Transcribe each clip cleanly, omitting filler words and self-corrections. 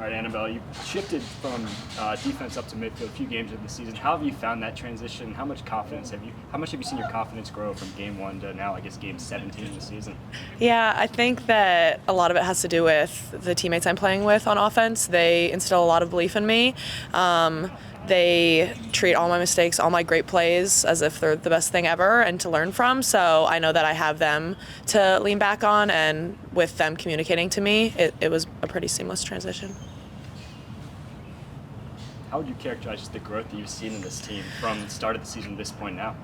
All right, Annabelle, you shifted from defense up to midfield a few games of the season. How have you found that transition? How much have you seen your confidence grow from game 1 to now, I guess, game 17 of the season? Yeah, I think that a lot of it has to do with the teammates I'm playing with on offense. They instill a lot of belief in me. They treat all my mistakes, all my great plays as if they're the best thing ever and to learn from. So I know that I have them to lean back on, and with them communicating to me, it was a pretty seamless transition. How would you characterize the growth that you've seen in this team from the start of the season to this point now?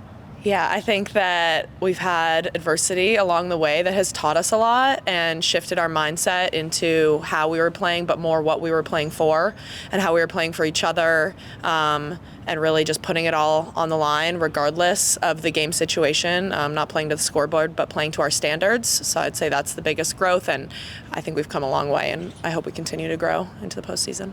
Yeah, I think that we've had adversity along the way that has taught us a lot and shifted our mindset into how we were playing, but more what we were playing for and how we were playing for each other, and really just putting it all on the line regardless of the game situation, not playing to the scoreboard, but playing to our standards. So I'd say that's the biggest growth, and I think we've come a long way, and I hope we continue to grow into the postseason.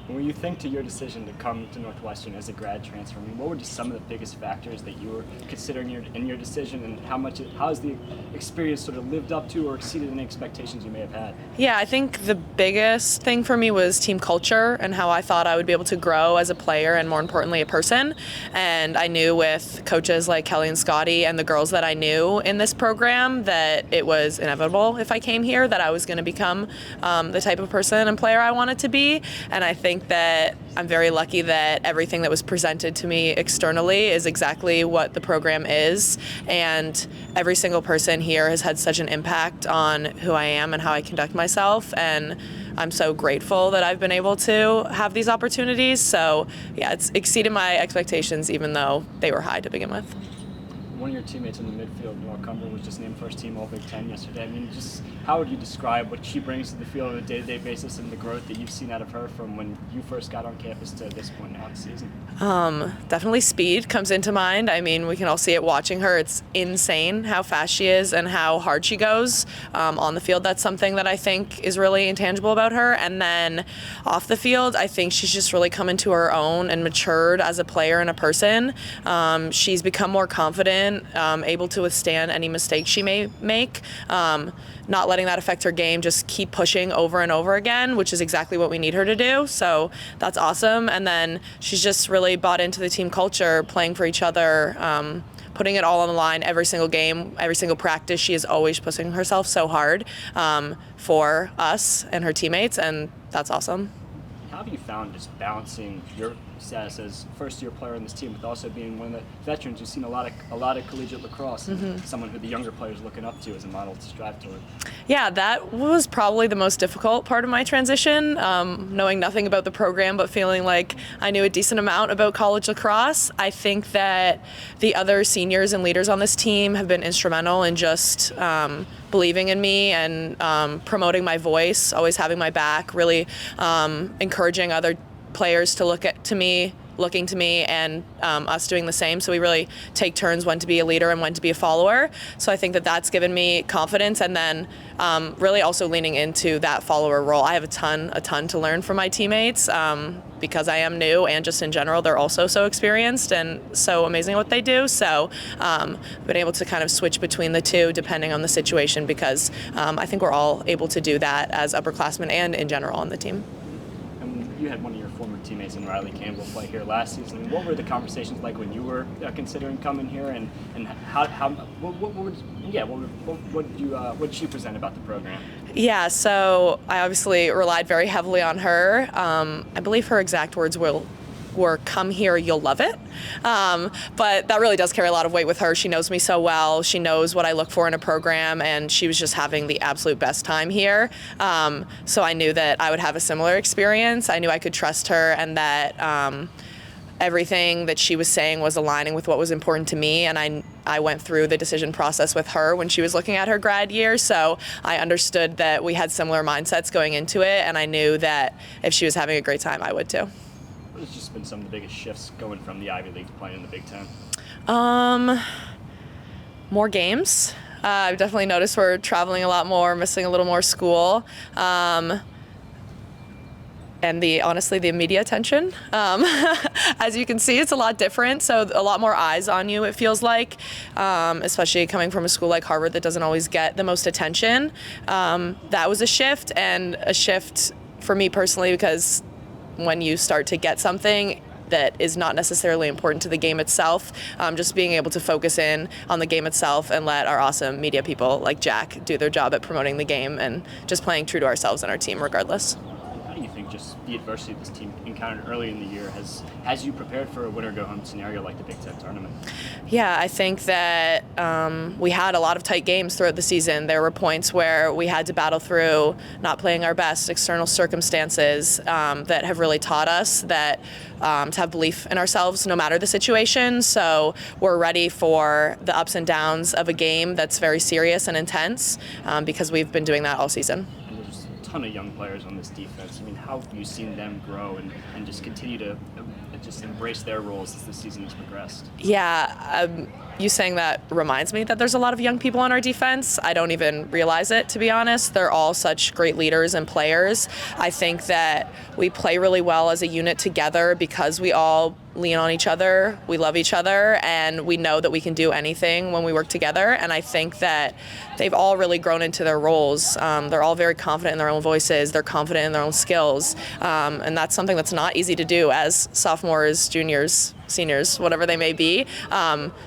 When you think to your decision to come to Northwestern as a grad transfer, I mean, what were just some of the biggest factors that you were considering in your decision, and how has the experience sort of lived up to or exceeded any expectations you may have had? Yeah, I think the biggest thing for me was team culture and how I thought I would be able to grow as a player and, more importantly, a person. And I knew with coaches like Kelly and Scotty and the girls that I knew in this program that it was inevitable if I came here that I was going to become the type of person and player I wanted to be. And I think that I'm very lucky that everything that was presented to me externally is exactly what the program is, and every single person here has had such an impact on who I am and how I conduct myself, and I'm so grateful that I've been able to have these opportunities. So yeah, it's exceeded my expectations even though they were high to begin with. One of your teammates in the midfield, Noah Cumber, was just named first team All Big Ten yesterday. I mean, just how would you describe what she brings to the field on a day-to-day basis and the growth that you've seen out of her from when you first got on campus to this point now in the season? Definitely speed comes into mind. I mean, we can all see it watching her. It's insane how fast she is and how hard she goes on the field. That's something that I think is really intangible about her. And then off the field, I think she's just really come into her own and matured as a player and a person. She's become more confident, able to withstand any mistakes she may make, not letting that affect her game, just keep pushing over and over again, which is exactly what we need her to do. So that's awesome. And then she's just really bought into the team culture, playing for each other, putting it all on the line every single game, every single practice. She is always pushing herself so hard for us and her teammates, and that's awesome. How have you found just balancing your status as first-year player on this team with also being one of the veterans? You've seen a lot of collegiate lacrosse, and someone who the younger players are looking up to as a model to strive toward. Yeah, that was probably the most difficult part of my transition, knowing nothing about the program but feeling like I knew a decent amount about college lacrosse. I think that the other seniors and leaders on this team have been instrumental in just believing in me and promoting my voice, always having my back, really encouraging other players to looking to me and us doing the same. So we really take turns when to be a leader and when to be a follower. So I think that that's given me confidence, and then really also leaning into that follower role. I have a ton to learn from my teammates because I am new, and just in general, they're also so experienced and so amazing at what they do. So I've been able to kind of switch between the two depending on the situation, because I think we're all able to do that as upperclassmen and in general on the team. You had one of your former teammates in Riley Campbell play here last season. What were the conversations like when you were considering coming here, and what did she present about the program? Yeah, so I obviously relied very heavily on her. I believe her exact words were "come here, you'll love it." But that really does carry a lot of weight with her. She knows me so well. She knows what I look for in a program, and she was just having the absolute best time here. So I knew that I would have a similar experience. I knew I could trust her, and that everything that she was saying was aligning with what was important to me. And I went through the decision process with her when she was looking at her grad year, so I understood that we had similar mindsets going into it, and I knew that if she was having a great time, I would too. What has just been some of the biggest shifts going from the Ivy League to playing in the Big Ten? More games. I've definitely noticed we're traveling a lot more, missing a little more school. And honestly, the media attention. As you can see, it's a lot different, so a lot more eyes on you, it feels like, especially coming from a school like Harvard that doesn't always get the most attention. That was a shift, and a shift for me personally, because when you start to get something that is not necessarily important to the game itself, just being able to focus in on the game itself and let our awesome media people like Jack do their job at promoting the game and just playing true to ourselves and our team regardless. How do you think just the adversity this team encountered early in the year has you prepared for a win-or-go-home scenario like the Big Ten tournament? Yeah, I think that we had a lot of tight games throughout the season. There were points where we had to battle through not playing our best, external circumstances that have really taught us that to have belief in ourselves no matter the situation. So we're ready for the ups and downs of a game that's very serious and intense because we've been doing that all season. There's a ton of young players on this defense. I mean, how have you seen them grow and just continue to just embrace their roles as the season has progressed? Yeah, you saying that reminds me that there's a lot of young people on our defense. I don't even realize it, to be honest. They're all such great leaders and players. I think that we play really well as a unit together because we all lean on each other, we love each other, and we know that we can do anything when we work together. And I think that they've all really grown into their roles. They're all very confident in their own voices, they're confident in their own skills, and that's something that's not easy to do as sophomores, juniors, seniors, whatever they may be.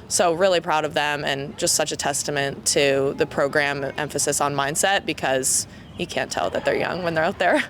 So really proud of them, and just such a testament to the program emphasis on mindset, because you can't tell that they're young when they're out there.